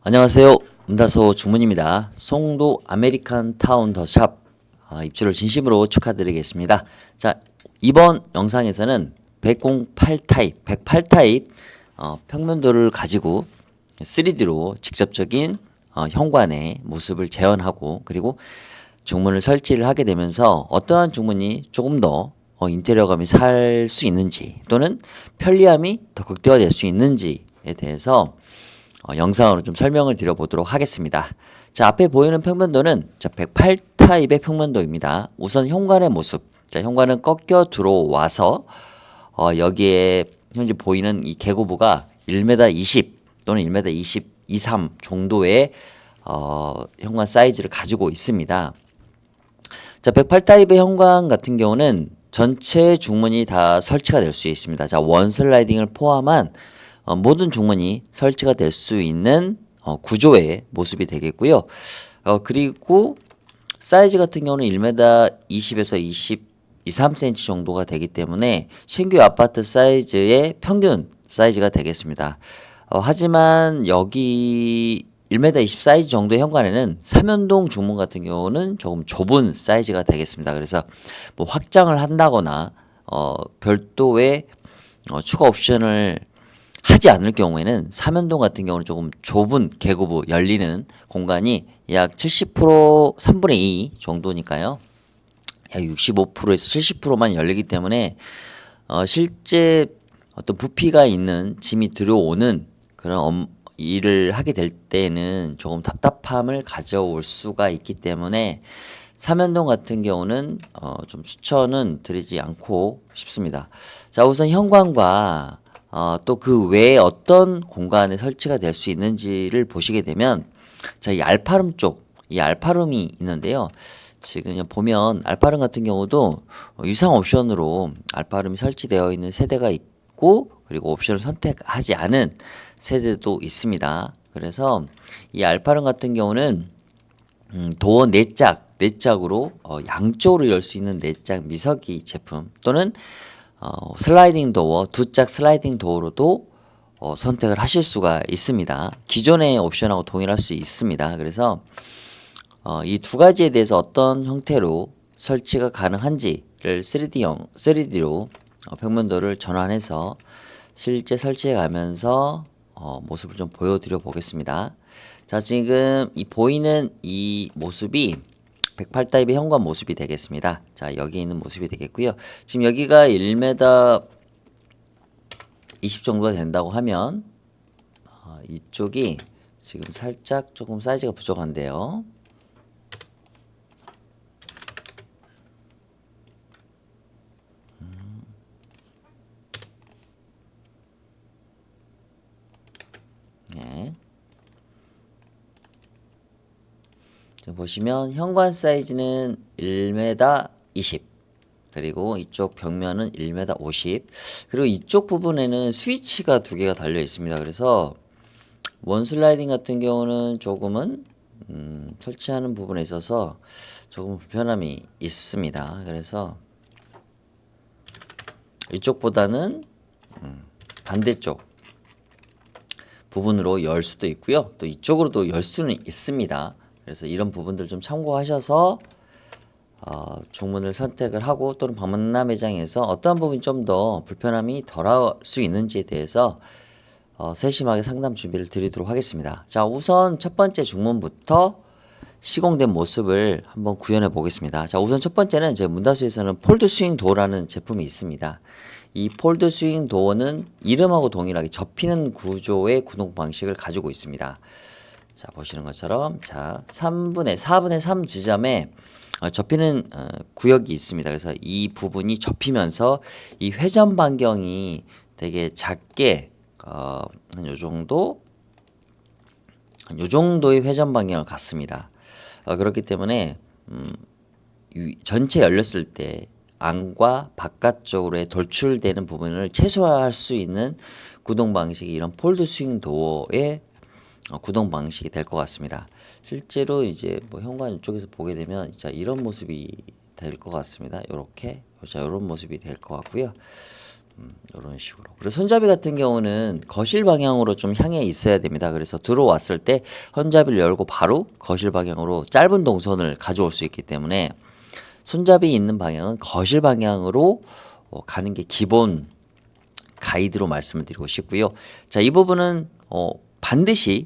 안녕하세요. 문다소 주문입니다. 송도 아메리칸 타운 더 샵 입주를 진심으로 축하드리겠습니다. 자, 이번 영상에서는 108 타입, 108 타입 평면도를 가지고 3D로 직접적인 현관의 모습을 재현하고 그리고 중문을 설치를 하게 되면서 어떠한 중문이 조금 더 인테리어감이 살 수 있는지 또는 편리함이 더 극대화될 수 있는지에 대해서 영상으로 좀 설명을 드려보도록 하겠습니다. 자, 앞에 보이는 평면도는 108 타입의 평면도입니다. 우선 현관의 모습. 자, 현관은 꺾여 들어와서 여기에 현재 보이는 이 개구부가 1m 20 또는 1m 20, 23 정도의 현관 사이즈를 가지고 있습니다. 자, 108 타입의 현관 같은 경우는 전체 중문이 다 설치가 될 수 있습니다. 자, 원 슬라이딩을 포함한 모든 중문이 설치가 될 수 있는 구조의 모습이 되겠고요. 그리고 사이즈 같은 경우는 1m 20에서 23cm 정도가 되기 때문에 신규 아파트 사이즈의 평균 사이즈가 되겠습니다. 하지만 여기 1m 20 사이즈 정도의 현관에는 삼연동 중문 같은 경우는 조금 좁은 사이즈가 되겠습니다. 그래서 뭐 확장을 한다거나 별도의 추가 옵션을 하지 않을 경우에는 삼연동 같은 경우는 조금 좁은 개구부 열리는 공간이 약 70% 3분의 2 정도니까요. 약 65%에서 70%만 열리기 때문에 실제 어떤 부피가 있는 짐이 들어오는 그런 일을 하게 될 때는 조금 답답함을 가져올 수가 있기 때문에 삼연동 같은 경우는 좀 추천은 드리지 않고 싶습니다. 자, 우선 현관과 또 그 외에 어떤 공간에 설치가 될 수 있는지를 보시게 되면 자, 이 알파룸 쪽, 이 알파룸이 있는데요. 지금 보면 알파룸 같은 경우도 유상 옵션으로 알파룸이 설치되어 있는 세대가 있고 그리고 옵션을 선택하지 않은 세대도 있습니다. 그래서 이 알파룸 같은 경우는 도어 4짝으로 양쪽으로 열 수 있는 4짝 미석이 제품 또는 슬라이딩 도어, 2짝 슬라이딩 도어로도 선택을 하실 수가 있습니다. 기존의 옵션하고 동일할 수 있습니다. 그래서 이 두 가지에 대해서 어떤 형태로 설치가 가능한지를 3D로 평면도를 전환해서 실제 설치해 가면서 모습을 좀 보여드려 보겠습니다. 자, 지금 이 보이는 이 모습이 108 타입의 현관 모습이 되겠습니다. 자, 여기 있는 모습이 되겠고요. 지금 여기가 1m 20 정도가 된다고 하면 이쪽이 지금 살짝 조금 사이즈가 부족한데요. 네. 지금 보시면 현관 사이즈는 1m 20 그리고 이쪽 벽면은 1m 50 그리고 이쪽 부분에는 스위치가 두 개가 달려 있습니다. 그래서 원 슬라이딩 같은 경우는 조금은 설치하는 부분에 있어서 조금 불편함이 있습니다. 그래서 이쪽보다는 반대쪽 부분으로 열 수도 있고요. 또 이쪽으로도 열 수는 있습니다. 그래서 이런 부분들 좀 참고하셔서 중문을 선택을 하고 또는 방문남 매장에서 어떠한 부분이 좀 더 불편함이 덜할 수 있는지에 대해서 세심하게 상담 준비를 드리도록 하겠습니다. 자, 우선 첫 번째 중문부터 시공된 모습을 한번 구현해 보겠습니다. 자, 우선 첫 번째는 제 문다수에서는 폴드 스윙 도어라는 제품이 있습니다. 이 폴드 스윙 도어는 이름하고 동일하게 접히는 구조의 구동 방식을 가지고 있습니다. 자, 보시는 것처럼 자 4분의 3 지점에 접히는 구역이 있습니다. 그래서 이 부분이 접히면서 이 회전 반경이 되게 작게 한 요 정도 한 요 정도의 회전 반경을 갖습니다. 그렇기 때문에 전체 열렸을 때 안과 바깥쪽으로의 돌출되는 부분을 최소화할 수 있는 구동 방식이 이런 폴드 스윙 도어의 구동 방식이 될 것 같습니다. 실제로 이제 뭐 현관 이쪽에서 보게 되면 자 이런 모습이 될 것 같습니다. 이렇게 자 이런 모습이 될 것 같고요. 이런 식으로. 그리고 손잡이 같은 경우는 거실 방향으로 좀 향해 있어야 됩니다. 그래서 들어왔을 때 손잡이를 열고 바로 거실 방향으로 짧은 동선을 가져올 수 있기 때문에 손잡이 있는 방향은 거실 방향으로 가는 게 기본 가이드로 말씀을 드리고 싶고요. 자, 이 부분은 반드시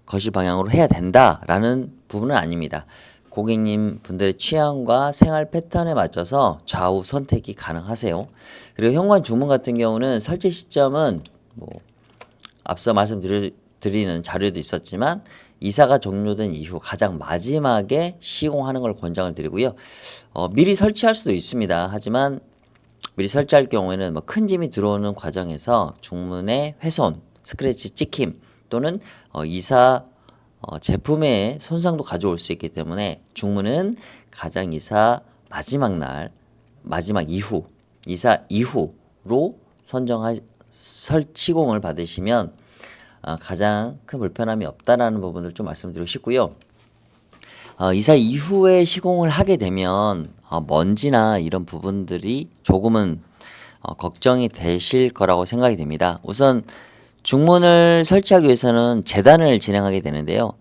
거실 방향으로 해야 된다라는 부분은 아닙니다. 고객님 분들의 취향과 생활 패턴에 맞춰서 좌우 선택이 가능하세요. 그리고 현관 주문 같은 경우는 설치 시점은 뭐 앞서 말씀드리는 자료도 있었지만 이사가 종료된 이후 가장 마지막에 시공하는 걸 권장을 드리고요. 미리 설치할 수도 있습니다. 하지만 미리 설치할 경우에는 뭐 큰 짐이 들어오는 과정에서 중문의 훼손, 스크래치 찍힘 또는 이사 제품의 손상도 가져올 수 있기 때문에 중문은 가장 이사 마지막 날, 마지막 이후, 이사 이후로 시공을 받으시면 가장 큰 불편함이 없다라는 부분을 좀 말씀드리고 싶고요. 이사 이후에 시공을 하게 되면 먼지나 이런 부분들이 조금은 걱정이 되실 거라고 생각이 됩니다. 우선 중문을 설치하기 위해서는 재단을 진행하게 되는데요.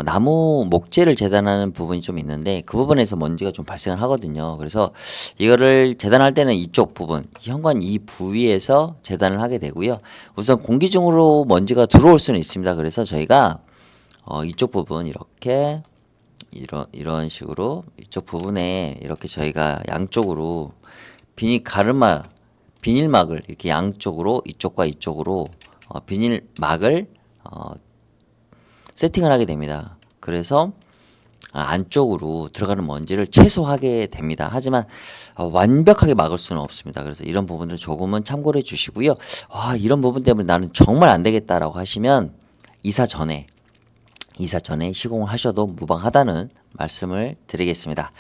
나무 목재를 재단하는 부분이 좀 있는데 그 부분에서 먼지가 좀 발생을 하거든요. 그래서 이거를 재단할 때는 이쪽 부분, 현관 이 부위에서 재단을 하게 되고요. 우선 공기 중으로 먼지가 들어올 수는 있습니다. 그래서 저희가 이쪽 부분 이렇게 이런 식으로 이쪽 부분에 이렇게 저희가 양쪽으로 비닐막을 이렇게 양쪽으로 이쪽과 이쪽으로 비닐막을 세팅을 하게 됩니다. 그래서 안쪽으로 들어가는 먼지를 최소화하게 됩니다. 하지만 완벽하게 막을 수는 없습니다. 그래서 이런 부분들 조금은 참고를 해주시고요. 이런 부분 때문에 나는 정말 안 되겠다라고 하시면 이사 전에 시공을 하셔도 무방하다는 말씀을 드리겠습니다.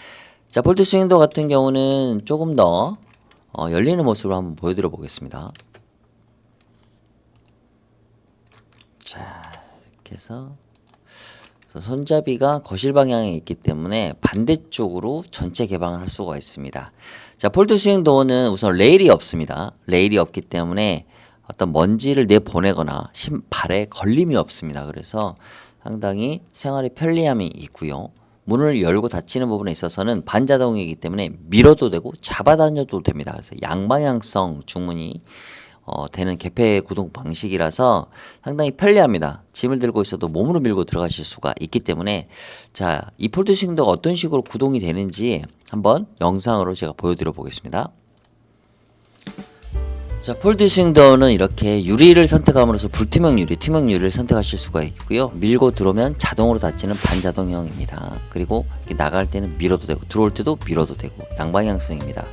자, 폴드 스윙도 같은 경우는 조금 더 열리는 모습을 한번 보여드려 보겠습니다. 자, 이렇게 해서 손잡이가 거실 방향에 있기 때문에 반대쪽으로 전체 개방을 할 수가 있습니다. 자, 폴드 스윙 도어는 우선 레일이 없습니다. 레일이 없기 때문에 어떤 먼지를 내보내거나 발에 걸림이 없습니다. 그래서 상당히 생활에 편리함이 있고요. 문을 열고 닫히는 부분에 있어서는 반자동이기 때문에 밀어도 되고 잡아당겨도 됩니다. 그래서 양방향성 중문이 되는 개폐 구동 방식이라서 상당히 편리합니다. 짐을 들고 있어도 몸으로 밀고 들어가실 수가 있기 때문에 자, 이 폴드 스윙도가 어떤 식으로 구동이 되는지 한번 영상으로 제가 보여드려 보겠습니다. 자, 폴드 스윙도어는 이렇게 유리를 선택함으로써 불투명 유리, 투명 유리를 선택하실 수가 있고요. 밀고 들어오면 자동으로 닫히는 반자동형입니다. 그리고 이렇게 나갈 때는 밀어도 되고 들어올 때도 밀어도 되고 양방향성입니다.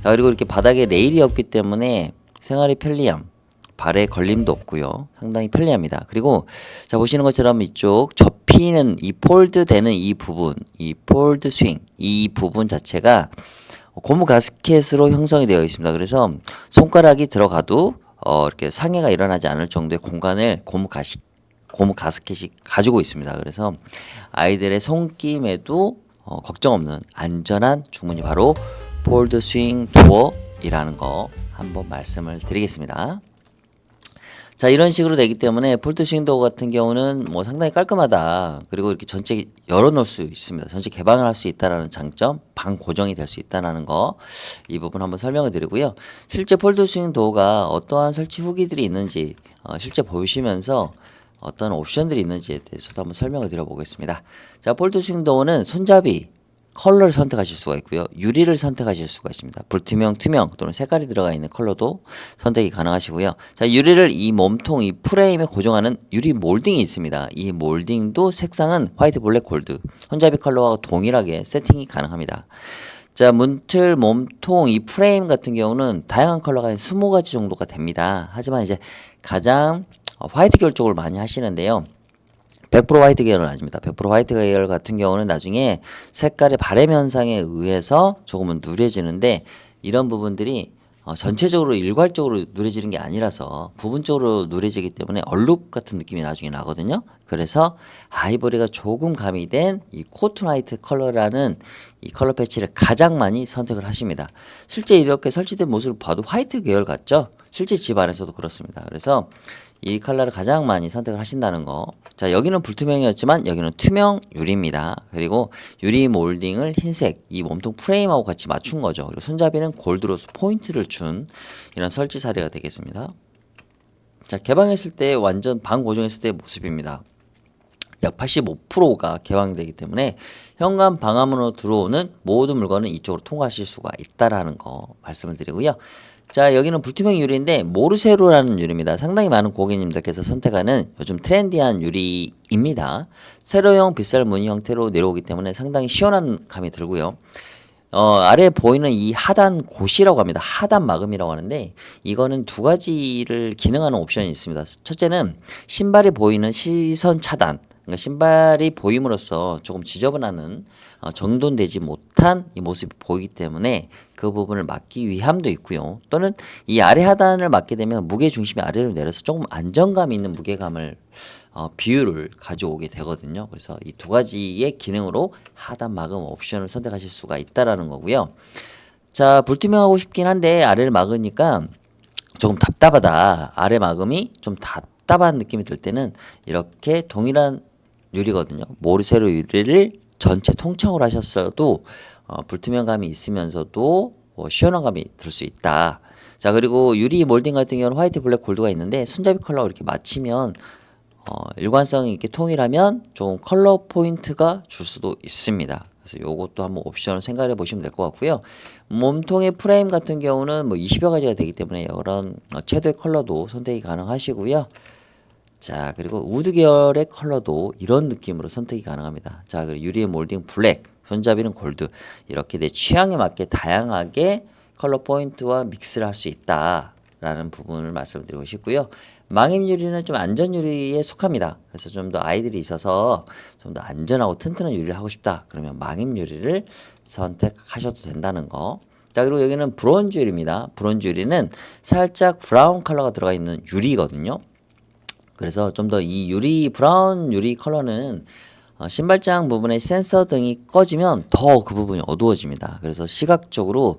자, 그리고 이렇게 바닥에 레일이 없기 때문에 생활의 편리함, 발에 걸림도 없고요. 상당히 편리합니다. 그리고 자, 보시는 것처럼 이쪽 접히는 이 폴드 되는 이 부분, 이 폴드 스윙, 이 부분 자체가 고무 가스켓으로 형성이 되어 있습니다. 그래서 손가락이 들어가도 이렇게 상해가 일어나지 않을 정도의 공간을 고무 가스켓이 가지고 있습니다. 그래서 아이들의 손김에도 걱정 없는 안전한 중문이 바로 폴드 스윙 도어이라는 거 한번 말씀을 드리겠습니다. 자, 이런 식으로 되기 때문에 폴드 스윙 도어 같은 경우는 뭐 상당히 깔끔하다. 그리고 이렇게 전체 열어놓을 수 있습니다. 전체 개방을 할 수 있다라는 장점, 방 고정이 될 수 있다라는 거, 이 부분 한번 설명을 드리고요. 실제 폴드 스윙 도어가 어떠한 설치 후기들이 있는지 실제 보시면서 어떤 옵션들이 있는지에 대해서도 한번 설명을 드려보겠습니다. 자, 폴드 스윙 도어는 손잡이 컬러를 선택하실 수가 있고요. 유리를 선택하실 수가 있습니다. 불투명, 투명 또는 색깔이 들어가 있는 컬러도 선택이 가능하시고요. 자, 유리를 이 몸통, 이 프레임에 고정하는 유리 몰딩이 있습니다. 이 몰딩도 색상은 화이트, 블랙, 골드, 손잡이 컬러와 동일하게 세팅이 가능합니다. 자, 문틀, 몸통, 이 프레임 같은 경우는 다양한 컬러가 한 20가지 정도가 됩니다. 하지만 이제 가장 화이트 계열 쪽을 많이 하시는데요. 100% 화이트 계열은 아닙니다. 100% 화이트 계열 같은 경우는 나중에 색깔의 바램 현상에 의해서 조금은 누래지는데 이런 부분들이 전체적으로 일괄적으로 누래지는 게 아니라서 부분적으로 누래지기 때문에 얼룩 같은 느낌이 나중에 나거든요. 그래서 아이보리가 조금 가미된 이 코튼 화이트 컬러라는 이 컬러 패치를 가장 많이 선택을 하십니다. 실제 이렇게 설치된 모습을 봐도 화이트 계열 같죠? 실제 집 안에서도 그렇습니다. 그래서 이 컬러를 가장 많이 선택을 하신다는 거. 자, 여기는 불투명이었지만 여기는 투명 유리입니다. 그리고 유리 몰딩을 흰색, 이 몸통 프레임하고 같이 맞춘 거죠. 그리고 손잡이는 골드로서 포인트를 준 이런 설치 사례가 되겠습니다. 자, 개방했을 때 완전 방 고정했을 때의 모습입니다. 약 85%가 개방되기 때문에 현관 방화문으로 들어오는 모든 물건은 이쪽으로 통과하실 수가 있다라는 거 말씀을 드리고요. 자, 여기는 불투명 유리인데 모르세로라는 유리입니다. 상당히 많은 고객님들께서 선택하는 요즘 트렌디한 유리입니다. 세로형 빗살 무늬 형태로 내려오기 때문에 상당히 시원한 감이 들고요. 아래에 보이는 이 하단 고시라고 합니다. 하단 마금이라고 하는데 이거는 두 가지를 기능하는 옵션이 있습니다. 첫째는 신발이 보이는 시선 차단. 그러니까 신발이 보임으로써 조금 지저분하는 정돈되지 못한 이 모습이 보이기 때문에 그 부분을 막기 위함도 있고요. 또는 이 아래 하단을 막게 되면 무게 중심이 아래로 내려서 조금 안정감 있는 무게감을 비율을 가져오게 되거든요. 그래서 이 두 가지의 기능으로 하단 마금 옵션을 선택하실 수가 있다라는 거고요. 자, 불투명하고 싶긴 한데 아래를 막으니까 조금 답답하다. 아래 마금이 좀 답답한 느낌이 들 때는 이렇게 동일한 유리거든요. 모르세로 유리를 전체 통창으로 하셨어도 불투명감이 있으면서도 시원한 감이 들 수 있다. 자, 그리고 유리 몰딩 같은 경우는 화이트, 블랙, 골드가 있는데 손잡이 컬러가 이렇게 맞추면 일관성이 있게 통일하면 좀 컬러 포인트가 줄 수도 있습니다. 그래서 요것도 한번 옵션을 생각해 보시면 될 것 같고요. 몸통의 프레임 같은 경우는 뭐 20여 가지가 되기 때문에 이런 최대의 컬러도 선택이 가능하시고요. 자, 그리고 우드 계열의 컬러도 이런 느낌으로 선택이 가능합니다. 자, 그리고 유리의 몰딩 블랙, 손잡이는 골드. 이렇게 내 취향에 맞게 다양하게 컬러 포인트와 믹스를 할 수 있다라는 부분을 말씀드리고 싶고요. 망임 유리는 좀 안전 유리에 속합니다. 그래서 좀 더 아이들이 있어서 좀 더 안전하고 튼튼한 유리를 하고 싶다. 그러면 망임 유리를 선택하셔도 된다는 거. 자, 그리고 여기는 브론즈 유리입니다. 브론즈 유리는 살짝 브라운 컬러가 들어가 있는 유리거든요. 그래서 좀 더 이 유리 브라운 유리 컬러는 신발장 부분에 센서 등이 꺼지면 더 그 부분이 어두워집니다. 그래서 시각적으로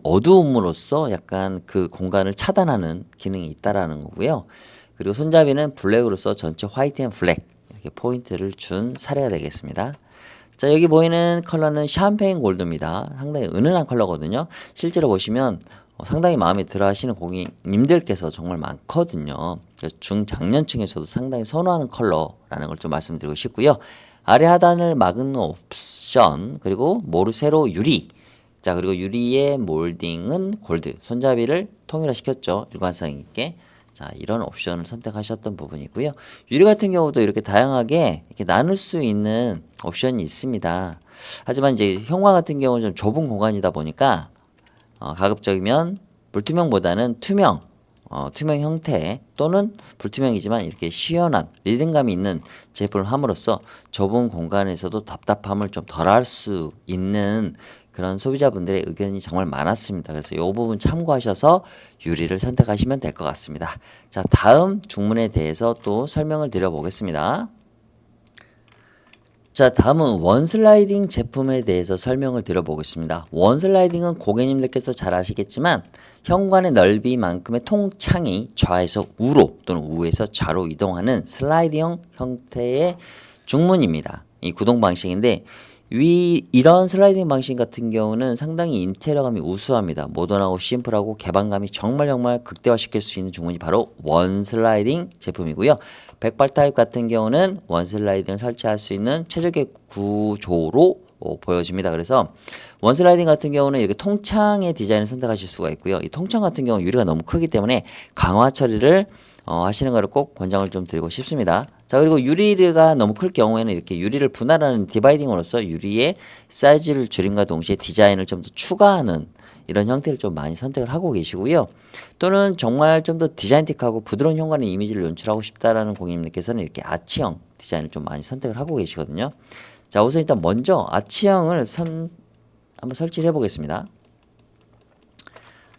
어두움으로써 약간 그 공간을 차단하는 기능이 있다라는 거고요. 그리고 손잡이는 블랙으로서 전체 화이트 앤 블랙 이렇게 포인트를 준 사례가 되겠습니다. 자, 여기 보이는 컬러는 샴페인 골드입니다. 상당히 은은한 컬러거든요. 실제로 보시면 상당히 마음에 들어 하시는 고객님들께서 정말 많거든요. 그래서 중장년층에서도 상당히 선호하는 컬러라는 걸 좀 말씀드리고 싶고요. 아래 하단을 막는 옵션, 그리고 모르세로 유리. 자, 그리고 유리의 몰딩은 골드. 손잡이를 통일화시켰죠. 일관성 있게. 자, 이런 옵션을 선택하셨던 부분이고요. 유리 같은 경우도 이렇게 다양하게 이렇게 나눌 수 있는 옵션이 있습니다. 하지만 이제 형광 같은 경우는 좀 좁은 공간이다 보니까 가급적이면 불투명보다는 투명 형태 또는 불투명이지만 이렇게 시원한 리듬감이 있는 제품을 함으로써 좁은 공간에서도 답답함을 좀 덜할 수 있는 그런 소비자분들의 의견이 정말 많았습니다. 그래서 이 부분 참고하셔서 유리를 선택하시면 될 것 같습니다. 자, 다음 중문에 대해서 또 설명을 드려보겠습니다. 자, 다음은 원슬라이딩 제품에 대해서 설명을 드려보겠습니다. 원슬라이딩은 고객님들께서 잘 아시겠지만 현관의 넓이만큼의 통창이 좌에서 우로 또는 우에서 좌로 이동하는 슬라이딩형 형태의 중문입니다. 이 구동 방식인데 이런 슬라이딩 방식 같은 경우는 상당히 인테리어감이 우수합니다. 모던하고 심플하고 개방감이 정말 극대화시킬 수 있는 중문이 바로 원슬라이딩 제품이고요. 백발 타입 같은 경우는 원슬라이딩을 설치할 수 있는 최적의 구조로 보여집니다. 그래서 원슬라이딩 같은 경우는 이렇게 통창의 디자인을 선택하실 수가 있고요. 이 통창 같은 경우 유리가 너무 크기 때문에 강화 처리를 하시는 것을 꼭 권장을 좀 드리고 싶습니다. 자, 그리고 유리가 너무 클 경우에는 이렇게 유리를 분할하는 디바이딩으로서 유리의 사이즈를 줄임과 동시에 디자인을 좀 더 추가하는 이런 형태를 좀 많이 선택을 하고 계시고요. 또는 정말 좀 더 디자인틱하고 부드러운 현관의 이미지를 연출하고 싶다라는 고객님들께서는 이렇게 아치형 디자인을 좀 많이 선택을 하고 계시거든요. 자, 우선 일단 먼저 아치형을 한번 설치를 해보겠습니다.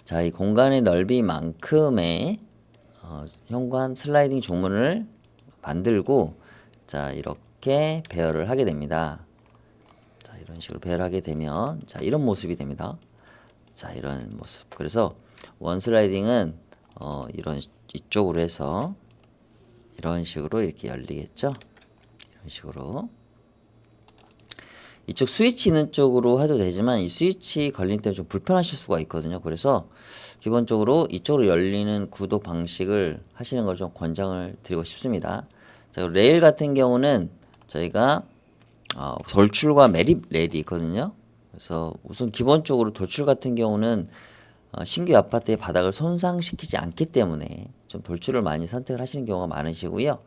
자, 이 공간의 넓이만큼의 현관 슬라이딩 중문을 만들고 자, 이렇게 배열을 하게 됩니다. 자, 이런 식으로 배열하게 되면 자, 이런 모습이 됩니다. 자, 이런 모습. 그래서 원 슬라이딩은 이런 이쪽으로 해서 이런 식으로 이렇게 열리겠죠. 이런 식으로 이쪽 스위치 있는 쪽으로 해도 되지만 이 스위치 걸림 때문에 좀 불편하실 수가 있거든요. 그래서 기본적으로 이쪽으로 열리는 구도 방식을 하시는 걸 좀 권장을 드리고 싶습니다. 자, 레일 같은 경우는 저희가 돌출과 매립 레일이 있거든요. 그래서 우선 기본적으로 돌출 같은 경우는 신규 아파트의 바닥을 손상시키지 않기 때문에 좀 돌출을 많이 선택을 하시는 경우가 많으시고요.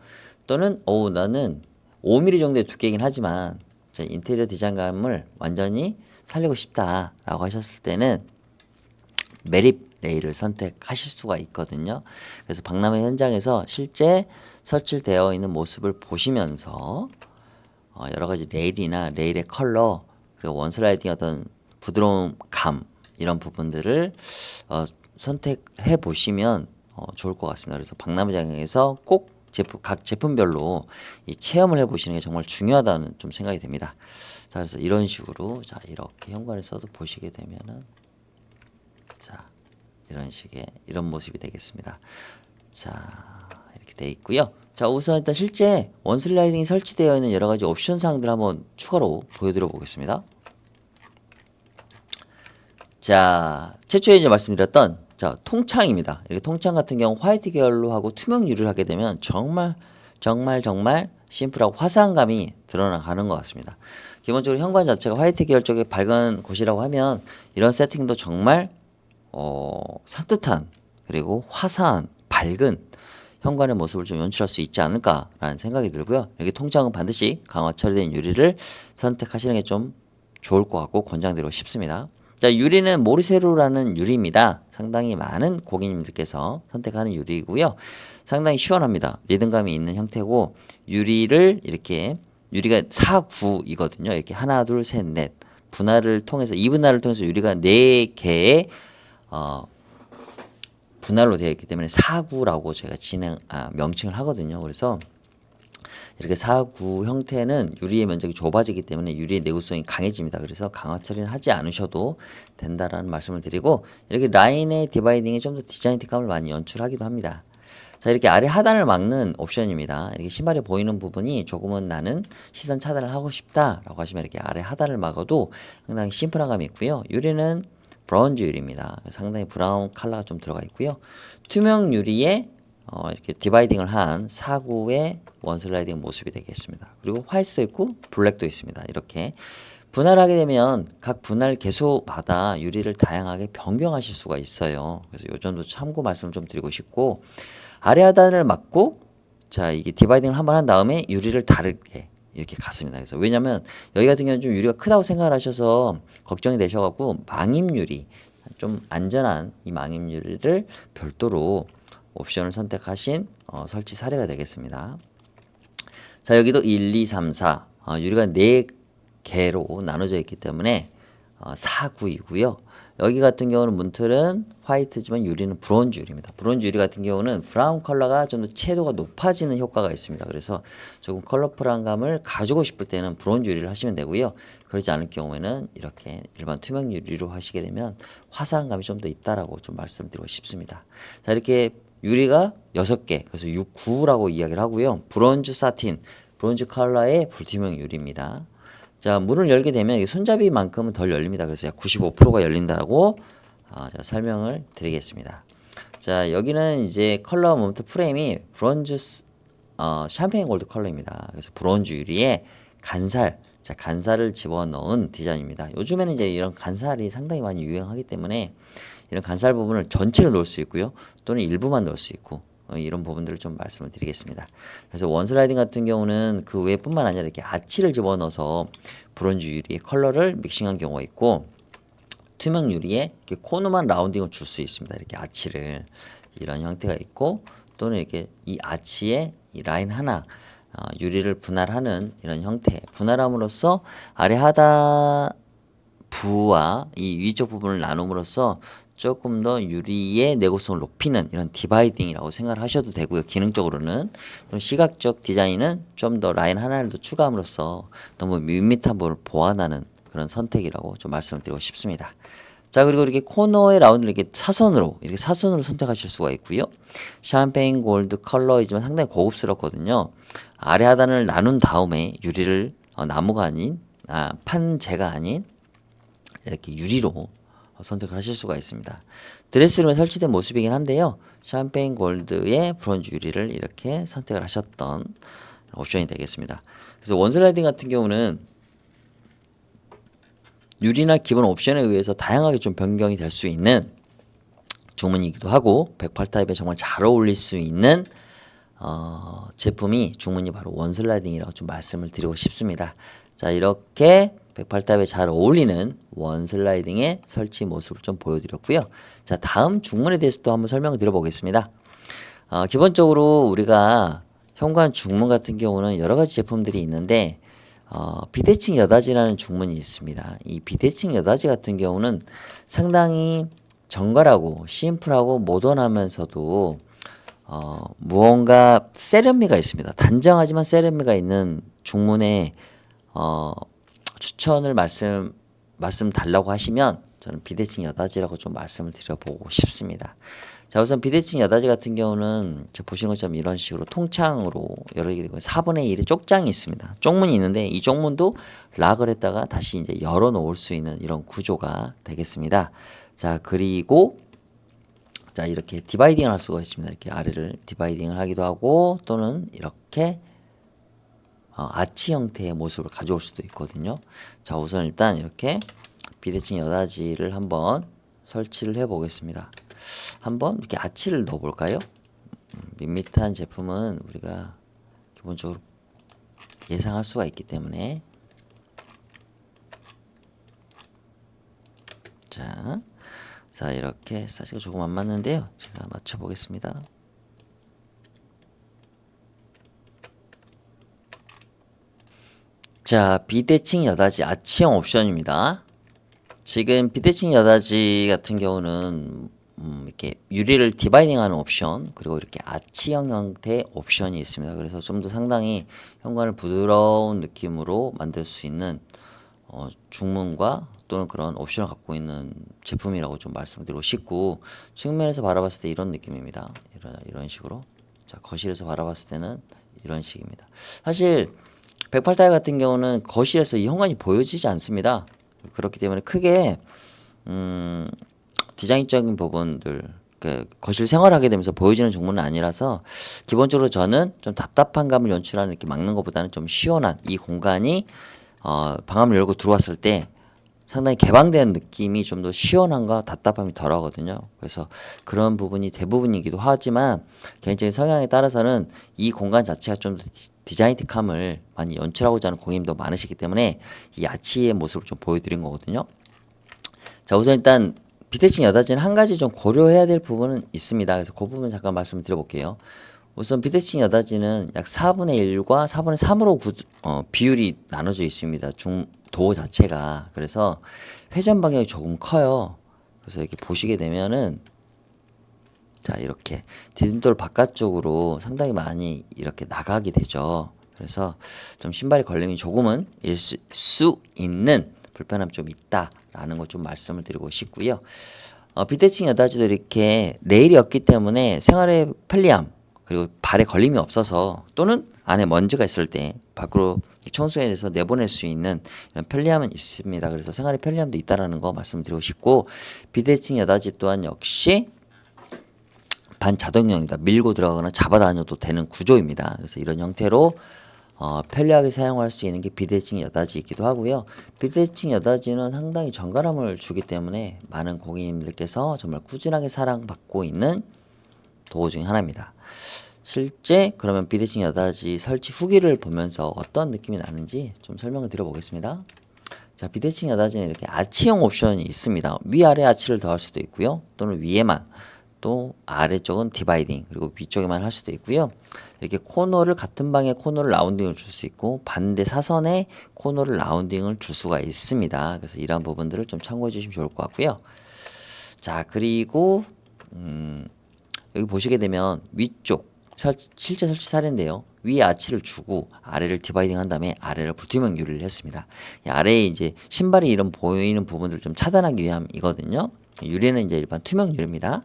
또는 나는 5mm 정도의 두께이긴 하지만 인테리어 디자인감을 완전히 살리고 싶다라고 하셨을 때는 매립 레일을 선택하실 수가 있거든요. 그래서 박람회 현장에서 실제 설치되어 있는 모습을 보시면서 여러 가지 레일이나 레일의 컬러 그리고 원슬라이딩 어떤 부드러운 감 이런 부분들을 선택해 보시면 좋을 것 같습니다. 그래서 박람회장에서 꼭 각 제품별로 이 체험을 해보시는 게 정말 중요하다는 좀 생각이 됩니다. 자, 그래서 이런 식으로 자 이렇게 현관에서도 보시게 되면은 자 이런 식의 이런 모습이 되겠습니다. 자 이렇게 되어 있고요. 자 우선 일단 실제 원슬라이딩이 설치되어 있는 여러 가지 옵션 사항들 한번 추가로 보여드려 보겠습니다. 자 최초에 이제 말씀드렸던 자 통창입니다. 이렇게 통창 같은 경우 화이트 계열로 하고 투명 유리를 하게 되면 정말 심플하고 화사함이 드러나가는 것 같습니다. 기본적으로 현관 자체가 화이트 계열 쪽에 밝은 곳이라고 하면 이런 세팅도 정말 산뜻한 그리고 화사한 밝은 현관의 모습을 좀 연출할 수 있지 않을까라는 생각이 들고요. 여기 통창은 반드시 강화 처리된 유리를 선택하시는 게 좀 좋을 것 같고 권장드리고 싶습니다. 자, 유리는 모리세로라는 유리입니다. 상당히 많은 고객님들께서 선택하는 유리이고요. 상당히 시원합니다. 리듬감이 있는 형태고 유리를 이렇게 유리가 4구이거든요. 이렇게 하나, 둘, 셋, 넷 분할을 통해서 2분할을 통해서 유리가 4개의 분할로 되어 있기 때문에 4구라고 제가 명칭을 하거든요. 그래서 이렇게 4구 형태는 유리의 면적이 좁아지기 때문에 유리의 내구성이 강해집니다. 그래서 강화 처리는 하지 않으셔도 된다라는 말씀을 드리고 이렇게 라인의 디바이딩이 좀 더 디자인틱함을 많이 연출하기도 합니다. 자 이렇게 아래 하단을 막는 옵션입니다. 이렇게 신발이 보이는 부분이 조금은 나는 시선 차단을 하고 싶다라고 하시면 이렇게 아래 하단을 막아도 상당히 심플한 감이 있고요. 유리는 브라운즈 유리입니다. 상당히 브라운 컬러가 좀 들어가 있고요. 투명 유리에 이렇게 디바이딩을 한 사구의 원슬라이딩 모습이 되겠습니다. 그리고 화이트도 있고 블랙도 있습니다. 이렇게 분할하게 되면 각 분할 개소마다 유리를 다양하게 변경하실 수가 있어요. 그래서 요 정도 참고 말씀을 좀 드리고 싶고 아래 하단을 막고 자 이게 디바이딩을 한번 한 다음에 유리를 다르게 이렇게 갔습니다. 그래서 왜냐면 여기 같은 경우는 좀 유리가 크다고 생각을 하셔서 걱정이 되셔갖고 망임 유리 좀 안전한 이 망임 유리를 별도로 옵션을 선택하신 설치 사례가 되겠습니다. 자 여기도 1, 2, 3, 4 유리가 4개로 나눠져 있기 때문에 4구이고요. 여기 같은 경우는 문틀은 화이트지만 유리는 브론즈 유리입니다. 브론즈 유리 같은 경우는 브라운 컬러가 좀 더 채도가 높아지는 효과가 있습니다. 그래서 조금 컬러풀한 감을 가지고 싶을 때는 브론즈 유리를 하시면 되고요. 그러지 않을 경우에는 이렇게 일반 투명 유리로 하시게 되면 화사한 감이 좀 더 있다라고 좀 말씀드리고 싶습니다. 자 이렇게 유리가 6개 그래서 6, 9라고 이야기를 하고요. 브론즈 사틴, 브론즈 컬러의 불투명 유리입니다. 자 문을 열게 되면 손잡이만큼은 덜 열립니다. 그래서 약 95%가 열린다고 제가 설명을 드리겠습니다. 자 여기는 이제 컬러 모먼트 프레임이 브론즈 샴페인 골드 컬러입니다. 그래서 브론즈 유리에 간살을 집어넣은 디자인입니다. 요즘에는 이제 이런 간살이 상당히 많이 유행하기 때문에 이런 간살 부분을 전체를 넣을 수 있고요. 또는 일부만 넣을 수 있고 이런 부분들을 좀 말씀을 드리겠습니다. 그래서 원슬라이딩 같은 경우는 그 외뿐만 아니라 이렇게 아치를 집어넣어서 브론즈 유리의 컬러를 믹싱한 경우가 있고 투명 유리에 이렇게 코너만 라운딩을 줄 수 있습니다. 이렇게 아치를 이런 형태가 있고 또는 이렇게 이 아치에 이 라인 하나 유리를 분할하는 이런 형태 분할함으로써 아래 하단 부와 이 위쪽 부분을 나눔으로써 조금 더 유리의 내구성을 높이는 이런 디바이딩이라고 생각을 하셔도 되고요. 기능적으로는 또 시각적 디자인은 좀 더 라인 하나를 더 추가함으로써 너무 밋밋한 부분을 보완하는 그런 선택이라고 좀 말씀을 드리고 싶습니다. 자, 그리고 이렇게 코너의 라운드를 이렇게 사선으로 선택하실 수가 있고요. 샴페인 골드 컬러이지만 상당히 고급스럽거든요. 아래 하단을 나눈 다음에 유리를 나무가 아닌 판재가 아닌 이렇게 유리로 선택을 하실 수가 있습니다. 드레스룸에 설치된 모습이긴 한데요. 샴페인 골드의 브론즈 유리를 이렇게 선택을 하셨던 옵션이 되겠습니다. 그래서 원슬라이딩 같은 경우는 유리나 기본 옵션에 의해서 다양하게 좀 변경이 될 수 있는 중문이기도 하고 108타입에 정말 잘 어울릴 수 있는 제품이 중문이 바로 원슬라이딩이라고 좀 말씀을 드리고 싶습니다. 자, 이렇게 108타입에 잘 어울리는 원슬라이딩의 설치 모습을 좀 보여드렸고요. 자, 다음 중문에 대해서 또 한번 설명을 드려보겠습니다. 기본적으로 우리가 현관 중문 같은 경우는 여러 가지 제품들이 있는데 비대칭 여닫이라는 중문이 있습니다. 이 비대칭 여닫이 같은 경우는 상당히 정갈하고 심플하고 모던하면서도 무언가 세련미가 있습니다. 단정하지만 세련미가 있는 중문에 추천을 말씀 달라고 하시면 저는 비대칭 여닫이라고 좀 말씀을 드려보고 싶습니다. 자, 우선 비대칭 여닫이 같은 경우는 보시는 것처럼 이런 식으로 통창으로 여러 개 4분의 1의 쪽장이 있습니다. 쪽문이 있는데 이 쪽문도 락을 했다가 다시 이제 열어 놓을 수 있는 이런 구조가 되겠습니다. 자, 그리고 자, 이렇게 디바이딩을 할 수가 있습니다. 이렇게 아래를 디바이딩을 하기도 하고 또는 이렇게 아치 형태의 모습을 가져올 수도 있거든요. 자, 우선 일단 이렇게 비대칭 여닫이를 한번 설치를 해 보겠습니다. 한번 이렇게 아치를 넣어 볼까요? 밋밋한 제품은 우리가 기본적으로 예상할 수가 있기 때문에 자, 이렇게 사이즈가 조금 안 맞는데요. 제가 맞춰 보겠습니다. 자, 비대칭 여닫이 아치형 옵션입니다. 지금 비대칭 여닫이 같은 경우는 이렇게 유리를 디바이딩하는 옵션 그리고 이렇게 아치형 형태의 옵션이 있습니다. 그래서 좀 더 상당히 현관을 부드러운 느낌으로 만들 수 있는 중문과 또는 그런 옵션을 갖고 있는 제품이라고 좀 말씀드리고 싶고 측면에서 바라봤을 때 이런 느낌입니다. 이런 식으로. 자, 거실에서 바라봤을 때는 이런 식입니다. 사실 108타입 같은 경우는 거실에서 이 현관이 보여지지 않습니다. 그렇기 때문에 크게 디자인적인 부분들 거실 생활하게 되면서 보여지는 중문은 아니라서 기본적으로 저는 좀 답답한 감을 연출하는 이렇게 막는 것보다는 좀 시원한 이 공간이 방음을 열고 들어왔을 때 상당히 개방된 느낌이 좀 더 시원함과 답답함이 덜하거든요. 그래서 그런 부분이 대부분이기도 하지만 개인적인 성향에 따라서는 이 공간 자체가 좀 더 디자인틱함을 많이 연출하고자 하는 고객님도 많으시기 때문에 이 아치의 모습을 좀 보여드린 거거든요. 자, 우선 일단 비대칭 여닫이는 한 가지 좀 고려해야 될 부분은 있습니다. 그래서 그 부분 잠깐 말씀을 드려볼게요. 우선 비대칭 여닫이는 약 4분의 1과 4분의 3으로 비율이 나눠져 있습니다. 도어 자체가. 그래서 회전 방향이 조금 커요. 그래서 이렇게 보시게 되면은 자, 이렇게 디딤돌 바깥쪽으로 상당히 많이 이렇게 나가게 되죠. 그래서 좀 신발이 걸림이 조금은 있을 수 있는 불편함이 좀 있다라는 거 좀 말씀을 드리고 싶고요. 비대칭 여닫이도 이렇게 레일이 없기 때문에 생활의 편리함 그리고 발에 걸림이 없어서 또는 안에 먼지가 있을 때 밖으로 청소해서 내보낼 수 있는 이런 편리함은 있습니다. 그래서 생활의 편리함도 있다라는 거 말씀드리고 싶고 비대칭 여닫이 또한 역시 반자동형입니다. 밀고 들어가거나 잡아 다녀도 되는 구조입니다. 그래서 이런 형태로 편리하게 사용할 수 있는 게 비대칭 여닫이이기도 하고요. 비대칭 여닫이는 상당히 정갈함을 주기 때문에 많은 고객님들께서 정말 꾸준하게 사랑받고 있는 도구 중에 하나입니다. 실제 그러면 비대칭 여닫이 설치 후기를 보면서 어떤 느낌이 나는지 좀 설명을 드려보겠습니다. 자, 비대칭 여닫이는 이렇게 아치형 옵션이 있습니다. 위아래 아치를 더할 수도 있고요. 또는 위에만 또 아래쪽은 디바이딩 그리고 위쪽에만 할 수도 있고요. 이렇게 코너를 같은 방에 코너를 라운딩을 줄 수 있고 반대 사선에 코너를 라운딩을 줄 수가 있습니다. 그래서 이러한 부분들을 좀 참고해 주시면 좋을 것 같고요. 자, 그리고 여기 보시게 되면 위쪽 실제 설치 사례인데요. 위에 아치를 주고 아래를 디바이딩 한 다음에 아래를 불투명 유리를 했습니다. 이 아래에 이제 신발이 이런 보이는 부분들을 좀 차단하기 위함이거든요. 유리는 이제 일반 투명 유리입니다.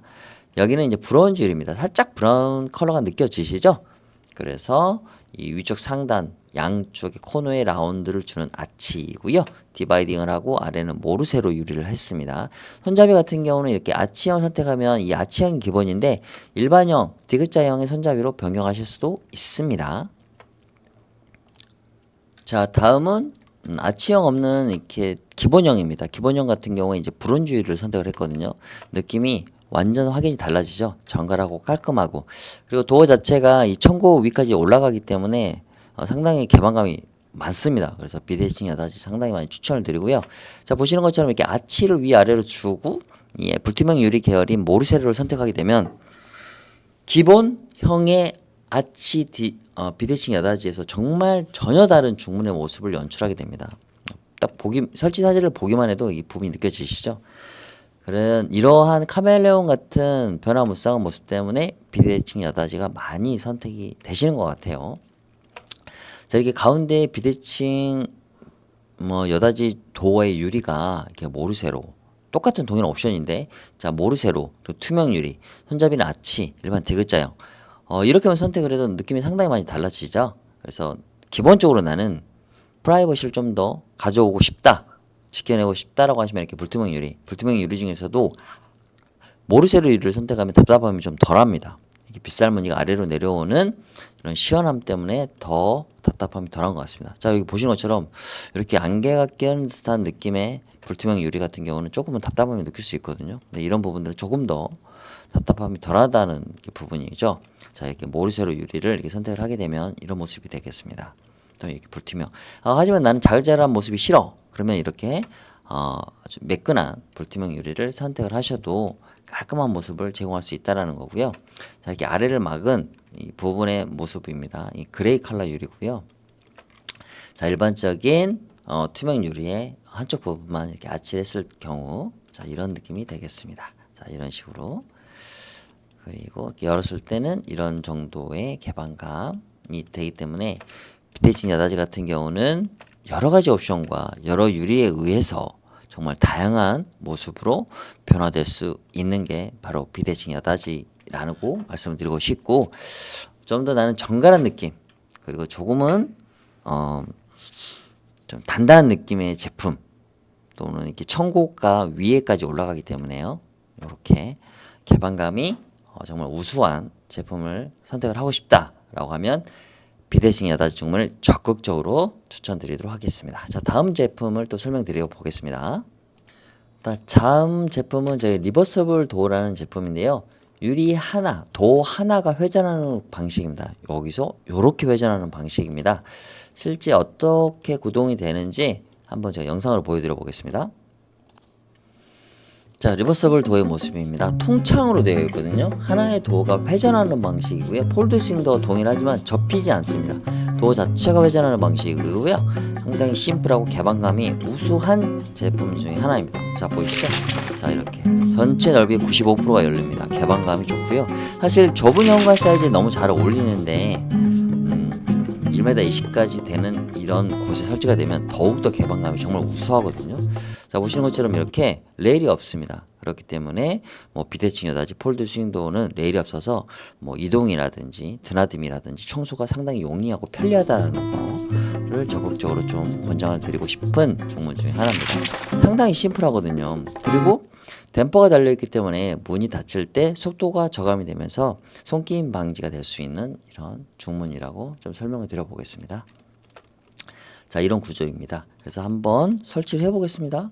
여기는 이제 브론즈 유리입니다. 살짝 브라운 컬러가 느껴지시죠? 그래서 이 위쪽 상단 양쪽의 코너에 라운드를 주는 아치이고요. 디바이딩을 하고 아래는 모르세로 유리를 했습니다. 손잡이 같은 경우는 이렇게 아치형 선택하면 이 아치형이 기본인데 일반형 디귿자형의 손잡이로 변경하실 수도 있습니다. 자, 다음은 아치형 없는 이렇게 기본형입니다. 기본형 같은 경우에 이제 브론즈 유리를 선택을 했거든요. 느낌이 완전 확연히 달라지죠. 정갈하고 깔끔하고. 그리고 도어 자체가 이 천고 위까지 올라가기 때문에 상당히 개방감이 많습니다. 그래서 비대칭 여닫이 상당히 많이 추천을 드리고요. 자, 보시는 것처럼 이렇게 아치를 위아래로 주고 예, 불투명 유리 계열인 모르세로를 선택하게 되면 기본형의 아치 비대칭 여닫이에서 정말 전혀 다른 중문의 모습을 연출하게 됩니다. 딱 설치 사진을 보기만 해도 이 부분이 느껴지시죠? 그런 이러한 카멜레온 같은 변화무쌍한 모습 때문에 비대칭 여닫이가 많이 선택이 되시는 것 같아요. 자, 이렇게 가운데 비대칭 여닫이 도어의 유리가 이렇게 모르세로 똑같은 동일한 옵션인데 자 모르세로 그리고 투명 유리 손잡이는 아치 일반 디귿자형 이렇게만 선택을 해도 느낌이 상당히 많이 달라지죠. 그래서 기본적으로 나는 프라이버시를 좀 더 가져오고 싶다. 지켜내고 싶다라고 하시면 이렇게 불투명 유리 중에서도 모르세로 유리를 선택하면 답답함이 좀 덜합니다. 이게 빗살무늬가 아래로 내려오는 이런 시원함 때문에 더 답답함이 덜한 것 같습니다. 자, 여기 보시는 것처럼 이렇게 안개가 끼는 듯한 느낌의 불투명 유리 같은 경우는 조금은 답답함을 느낄 수 있거든요. 근데 이런 부분들은 조금 더 답답함이 덜하다는 부분이죠. 자, 이렇게 모르세로 유리를 이렇게 선택을 하게 되면 이런 모습이 되겠습니다. 또 이렇게 불투명. 하지만 나는 자글자글한 모습이 싫어. 그러면 이렇게 아주 매끈한 불투명 유리를 선택을 하셔도 깔끔한 모습을 제공할 수 있다라는 거고요. 자, 이렇게 아래를 막은 이 부분의 모습입니다. 이 그레이 컬러 유리고요. 자, 일반적인 투명 유리의 한쪽 부분만 이렇게 아치를 했을 경우 자, 이런 느낌이 되겠습니다. 자, 이런 식으로. 그리고 이렇게 열었을 때는 이런 정도의 개방감이 되기 때문에 비대칭 여닫이 같은 경우는 여러 가지 옵션과 여러 유리에 의해서 정말 다양한 모습으로 변화될 수 있는 게 바로 비대칭 여닫이라고 말씀을 드리고 싶고 좀 더 나는 정갈한 느낌 그리고 조금은 좀 단단한 느낌의 제품 또는 이렇게 천고가 위에까지 올라가기 때문에요. 이렇게 개방감이 정말 우수한 제품을 선택을 하고 싶다라고 하면 비대칭 여닫이 중문을 적극적으로 추천드리도록 하겠습니다. 자, 다음 제품을 또 설명드려 보겠습니다. 다음 제품은 저희 리버서블 도어라는 제품인데요. 유리 하나, 도어 하나가 회전하는 방식입니다. 여기서 이렇게 회전하는 방식입니다. 실제 어떻게 구동이 되는지 한번 제가 영상으로 보여드려 보겠습니다. 자, 리버서블 도어의 모습입니다. 통창으로 되어 있거든요. 하나의 도어가 회전하는 방식이고요. 폴드스윙도 동일하지만 접히지 않습니다. 도어 자체가 회전하는 방식이고요. 상당히 심플하고 개방감이 우수한 제품 중에 하나입니다. 자, 보이시죠? 자, 이렇게 전체 넓이 95%가 열립니다. 개방감이 좋고요. 사실 좁은 현관 사이즈에 너무 잘 어울리는데 1m 20까지 되는 이런 곳에 설치가 되면 더욱더 개방감이 정말 우수하거든요. 자, 보시는 것처럼 이렇게 레일이 없습니다. 그렇기 때문에 비대칭 여닫이 폴드 스윙도어는 레일이 없어서 이동이라든지 드나듦이라든지 청소가 상당히 용이하고 편리하다는 거를 적극적으로 좀 권장을 드리고 싶은 중문 중에 하나입니다. 상당히 심플하거든요. 그리고 댐퍼가 달려있기 때문에 문이 닫힐 때 속도가 저감이 되면서 손끼임 방지가 될 수 있는 이런 중문이라고 좀 설명을 드려보겠습니다. 자, 이런 구조입니다. 그래서 한번 설치를 해보겠습니다.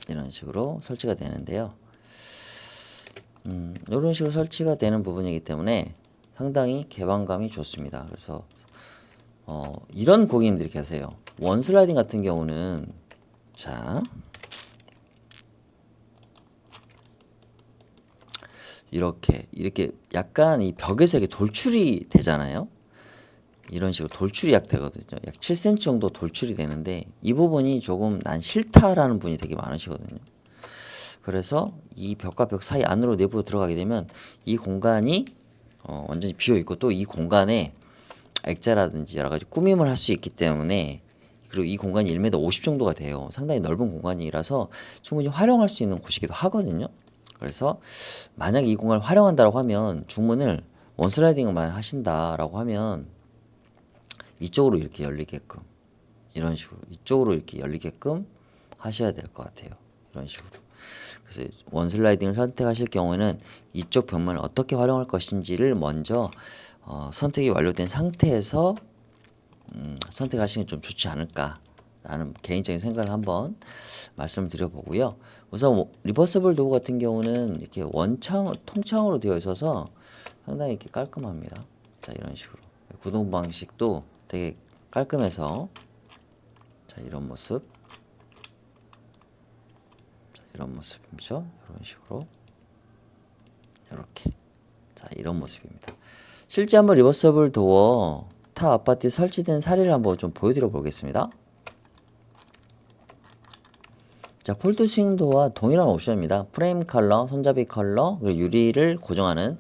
이런 식으로 설치가 되는데요. 이런 식으로 설치가 되는 부분이기 때문에 상당히 개방감이 좋습니다. 그래서 이런 고객님들이 계세요. 원슬라이딩 같은 경우는 자 이렇게 약간 이 벽에서 이렇게 돌출이 되잖아요. 이런 식으로 돌출이 약 되거든요. 약 7cm 정도 돌출이 되는데 이 부분이 조금 난 싫다라는 분이 되게 많으시거든요. 그래서 이 벽과 벽 사이 안으로 내부로 들어가게 되면 이 공간이 완전히 비어 있고 또 이 공간에 액자라든지 여러 가지 꾸밈을 할 수 있기 때문에 그리고 이 공간이 1m 50 정도가 돼요. 상당히 넓은 공간이라서 충분히 활용할 수 있는 곳이기도 하거든요. 그래서 만약에 이 공간을 활용한다고 하면 중문을 원슬라이딩만 하신다라고 하면 이쪽으로 이렇게 열리게끔 이런 식으로 이쪽으로 이렇게 열리게끔 하셔야 될 것 같아요. 이런 식으로. 그래서 원슬라이딩을 선택하실 경우에는 이쪽 벽면을 어떻게 활용할 것인지를 먼저 선택이 완료된 상태에서 선택하시는 게 좀 좋지 않을까라는 개인적인 생각을 한번 말씀을 드려보고요. 우선 리버서블 도어 같은 경우는 이렇게 통창으로 되어 있어서 상당히 이렇게 깔끔합니다. 자, 이런 식으로 구동 방식도 되게 깔끔해서 자, 이런 모습. 자, 이런 모습이죠. 이런 식으로 이렇게 자, 이런 모습입니다. 실제 한번 리버서블 도어 타 아파트에 설치된 사례를 한번 좀 보여드려 보겠습니다. 자, 폴드 스윙 도어와 동일한 옵션입니다. 프레임 컬러, 손잡이 컬러, 그리고 유리를 고정하는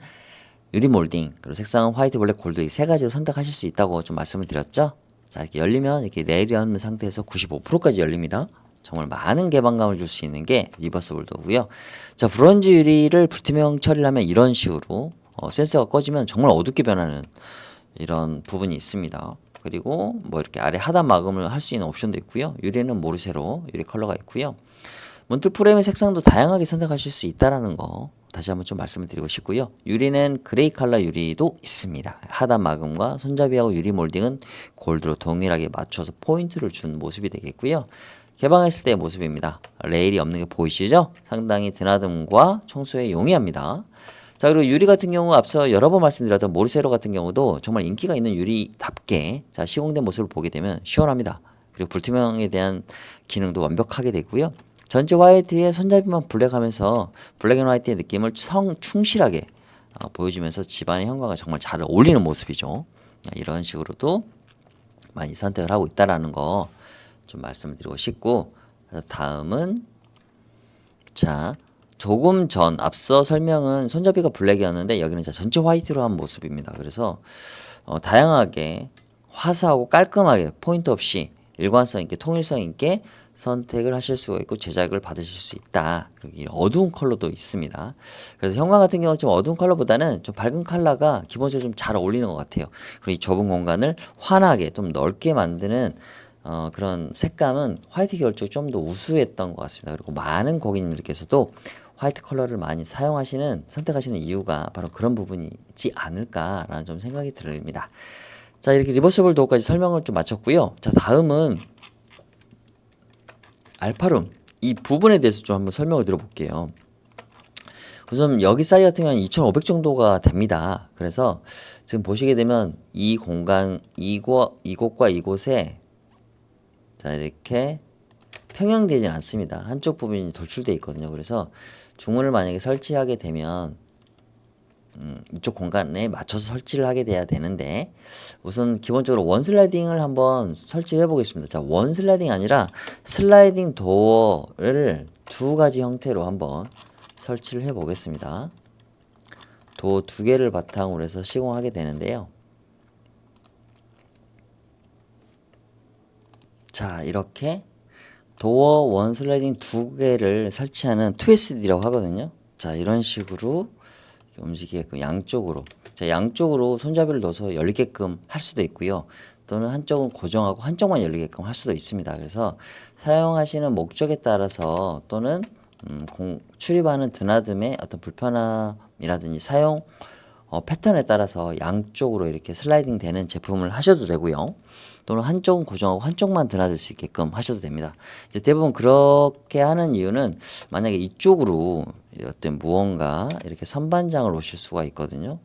유리 몰딩, 그리고 색상은 화이트, 블랙, 골드 이 세 가지로 선택하실 수 있다고 좀 말씀을 드렸죠. 자, 이렇게 열리면 이렇게 내리는 상태에서 95%까지 열립니다. 정말 많은 개방감을 줄 수 있는 게 리버서블 도어고요. 자, 브론즈 유리를 불투명 처리를 하면 이런 식으로 센서가 꺼지면 정말 어둡게 변하는 이런 부분이 있습니다. 그리고 뭐 이렇게 아래 하단 마감을 할 수 있는 옵션도 있고요. 유리는 모르쇠로 유리 컬러가 있고요. 문틀 프레임의 색상도 다양하게 선택하실 수 있다라는 거 다시 한번 좀 말씀을 드리고 싶고요. 유리는 그레이 컬러 유리도 있습니다. 하단 마감과 손잡이하고 유리 몰딩은 골드로 동일하게 맞춰서 포인트를 준 모습이 되겠고요. 개방했을 때의 모습입니다. 레일이 없는 게 보이시죠? 상당히 드나듦과 청소에 용이합니다. 자, 그리고 유리 같은 경우 앞서 여러 번 말씀드렸던 모르쇠로 같은 경우도 정말 인기가 있는 유리답게 자, 시공된 모습을 보게 되면 시원합니다. 그리고 불투명에 대한 기능도 완벽하게 되고요. 전체 화이트에 손잡이만 블랙하면서 블랙 앤 화이트의 느낌을 충실하게 보여주면서 집안의 형광과 정말 잘 어울리는 모습이죠. 이런 식으로도 많이 선택을 하고 있다라는 거 좀 말씀을 드리고 싶고, 다음은 자, 조금 전 앞서 설명은 손잡이가 블랙이었는데 여기는 전체 화이트로 한 모습입니다. 그래서 다양하게 화사하고 깔끔하게 포인트 없이 일관성 있게 통일성 있게 선택을 하실 수가 있고 제작을 받으실 수 있다. 그리고 어두운 컬러도 있습니다. 그래서 형광 같은 경우는 좀 어두운 컬러보다는 좀 밝은 컬러가 기본적으로 좀 잘 어울리는 것 같아요. 그리고 이 좁은 공간을 환하게 좀 넓게 만드는 그런 색감은 화이트 계열 쪽이 좀 더 우수했던 것 같습니다. 그리고 많은 고객님들께서도 화이트 컬러를 많이 선택하시는 이유가 바로 그런 부분이지 않을까라는 좀 생각이 듭니다. 자, 이렇게 리버서블 도어까지 설명을 좀 마쳤고요. 자, 다음은 알파룸 이 부분에 대해서 좀 한번 설명을 드려볼게요. 우선 여기 사이즈 같은 경우는 2,500 정도가 됩니다. 그래서 지금 보시게 되면 이 공간 이곳과 이곳에 자, 이렇게 평행되진 않습니다. 한쪽 부분이 돌출되어 있거든요. 그래서 중문을 만약에 설치하게 되면 이쪽 공간에 맞춰서 설치를 하게 돼야 되는데 우선 기본적으로 원슬라이딩을 한번 설치를 해보겠습니다. 자, 원슬라이딩이 아니라 슬라이딩 도어를 두 가지 형태로 한번 설치를 해보겠습니다. 도어 두 개를 바탕으로 해서 시공하게 되는데요. 자, 이렇게 도어 원 슬라이딩 두 개를 설치하는 2SD라고 하거든요. 자, 이런 식으로 움직이게끔 양쪽으로 자, 양쪽으로 손잡이를 넣어서 열리게끔 할 수도 있고요. 또는 한쪽은 고정하고 한쪽만 열리게끔 할 수도 있습니다. 그래서 사용하시는 목적에 따라서 또는 출입하는 드나듦의 어떤 불편함이라든지 사용 패턴에 따라서 양쪽으로 이렇게 슬라이딩 되는 제품을 하셔도 되고요. 또는 한쪽은 고정하고 한쪽만 드나들 수 있게끔 하셔도 됩니다. 이제 대부분 그렇게 하는 이유는 만약에 이쪽으로 어떤 무언가 이렇게 선반장을 놓으실 수가 있거든요.